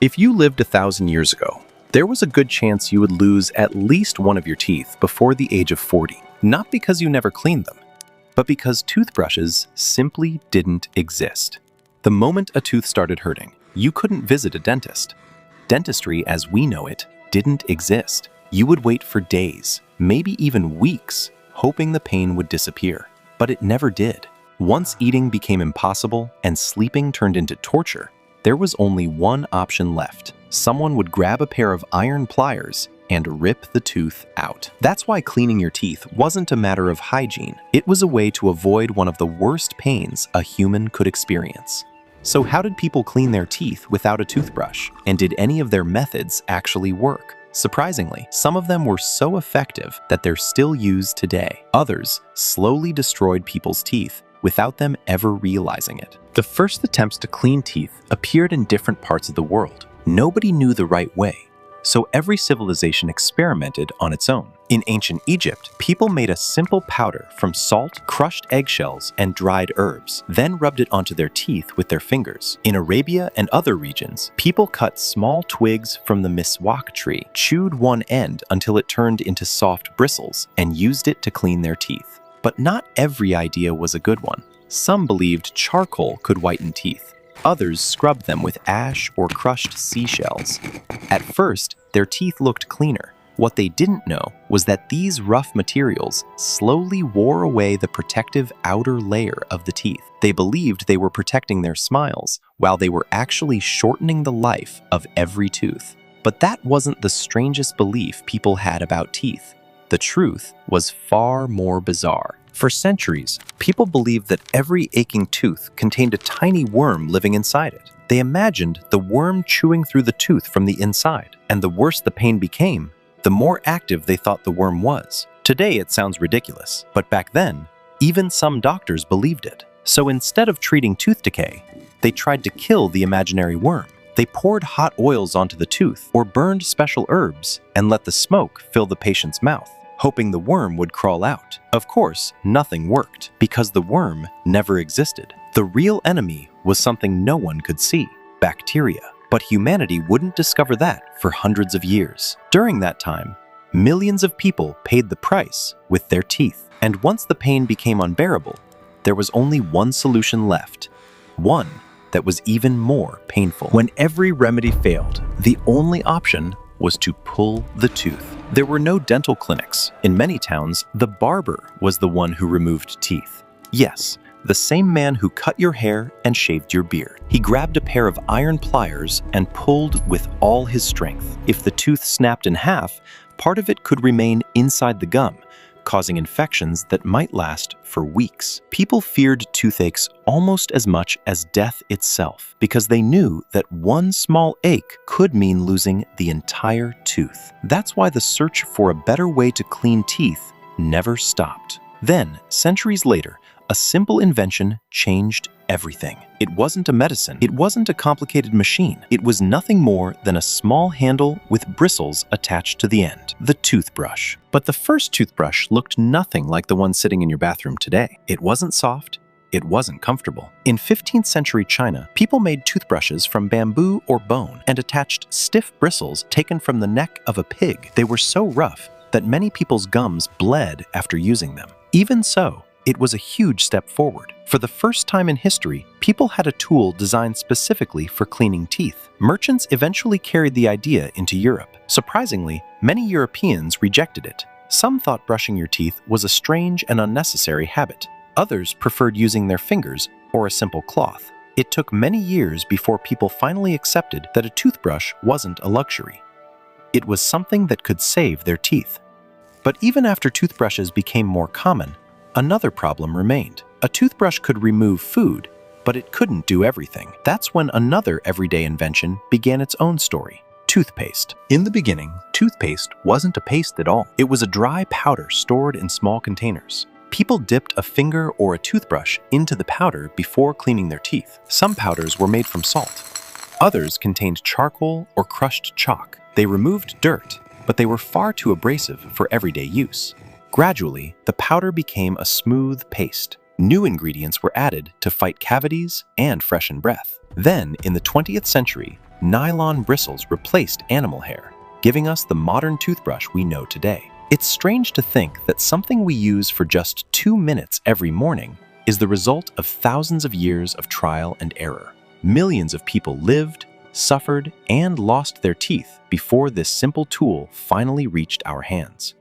If you lived 1,000 years ago, there was a good chance you would lose at least one of your teeth before the age of 40. Not because you never cleaned them, but because toothbrushes simply didn't exist. The moment a tooth started hurting, you couldn't visit a dentist. Dentistry, as we know it, didn't exist. You would wait for days, maybe even weeks, hoping the pain would disappear. But it never did. Once eating became impossible and sleeping turned into torture, there was only one option left. Someone would grab a pair of iron pliers and rip the tooth out. That's why cleaning your teeth wasn't a matter of hygiene. It was a way to avoid one of the worst pains a human could experience. So how did people clean their teeth without a toothbrush? And did any of their methods actually work? Surprisingly, some of them were so effective that they're still used today. Others slowly destroyed people's teeth without them ever realizing it. The first attempts to clean teeth appeared in different parts of the world. Nobody knew the right way, so every civilization experimented on its own. In ancient Egypt, people made a simple powder from salt, crushed eggshells, and dried herbs, then rubbed it onto their teeth with their fingers. In Arabia and other regions, people cut small twigs from the Miswak tree, chewed one end until it turned into soft bristles, and used it to clean their teeth. But not every idea was a good one. Some believed charcoal could whiten teeth. Others scrubbed them with ash or crushed seashells. At first, their teeth looked cleaner. What they didn't know was that these rough materials slowly wore away the protective outer layer of the teeth. They believed they were protecting their smiles, while they were actually shortening the life of every tooth. But that wasn't the strangest belief people had about teeth. The truth was far more bizarre. For centuries, people believed that every aching tooth contained a tiny worm living inside it. They imagined the worm chewing through the tooth from the inside, and the worse the pain became, the more active they thought the worm was. Today it sounds ridiculous, but back then, even some doctors believed it. So instead of treating tooth decay, they tried to kill the imaginary worm. They poured hot oils onto the tooth or burned special herbs and let the smoke fill the patient's mouth, hoping the worm would crawl out. Of course, nothing worked because the worm never existed. The real enemy was something no one could see: bacteria. But humanity wouldn't discover that for hundreds of years. During that time, millions of people paid the price with their teeth. And once the pain became unbearable, there was only one solution left. One that was even more painful. When every remedy failed, the only option was to pull the tooth. There were no dental clinics. In many towns, the barber was the one who removed teeth. Yes, the same man who cut your hair and shaved your beard. He grabbed a pair of iron pliers and pulled with all his strength. If the tooth snapped in half, part of it could remain inside the gum, causing infections that might last for weeks. People feared toothaches almost as much as death itself because they knew that one small ache could mean losing the entire tooth. That's why the search for a better way to clean teeth never stopped. Then, centuries later, a simple invention changed everything. It wasn't a medicine. It wasn't a complicated machine. It was nothing more than a small handle with bristles attached to the end, the toothbrush. But the first toothbrush looked nothing like the one sitting in your bathroom today. It wasn't soft. It wasn't comfortable. In 15th century China, people made toothbrushes from bamboo or bone and attached stiff bristles taken from the neck of a pig. They were so rough that many people's gums bled after using them. Even so, it was a huge step forward. For the first time in history, people had a tool designed specifically for cleaning teeth. Merchants eventually carried the idea into Europe. Surprisingly, many Europeans rejected it. Some thought brushing your teeth was a strange and unnecessary habit. Others preferred using their fingers or a simple cloth. It took many years before people finally accepted that a toothbrush wasn't a luxury. It was something that could save their teeth. But even after toothbrushes became more common, another problem remained. A toothbrush could remove food, but it couldn't do everything. That's when another everyday invention began its own story: toothpaste. In the beginning, toothpaste wasn't a paste at all. It was a dry powder stored in small containers. People dipped a finger or a toothbrush into the powder before cleaning their teeth. Some powders were made from salt. Others contained charcoal or crushed chalk. They removed dirt, but they were far too abrasive for everyday use. Gradually, the powder became a smooth paste. New ingredients were added to fight cavities and freshen breath. Then, in the 20th century, nylon bristles replaced animal hair, giving us the modern toothbrush we know today. It's strange to think that something we use for just 2 minutes every morning is the result of thousands of years of trial and error. Millions of people lived, suffered, and lost their teeth before this simple tool finally reached our hands.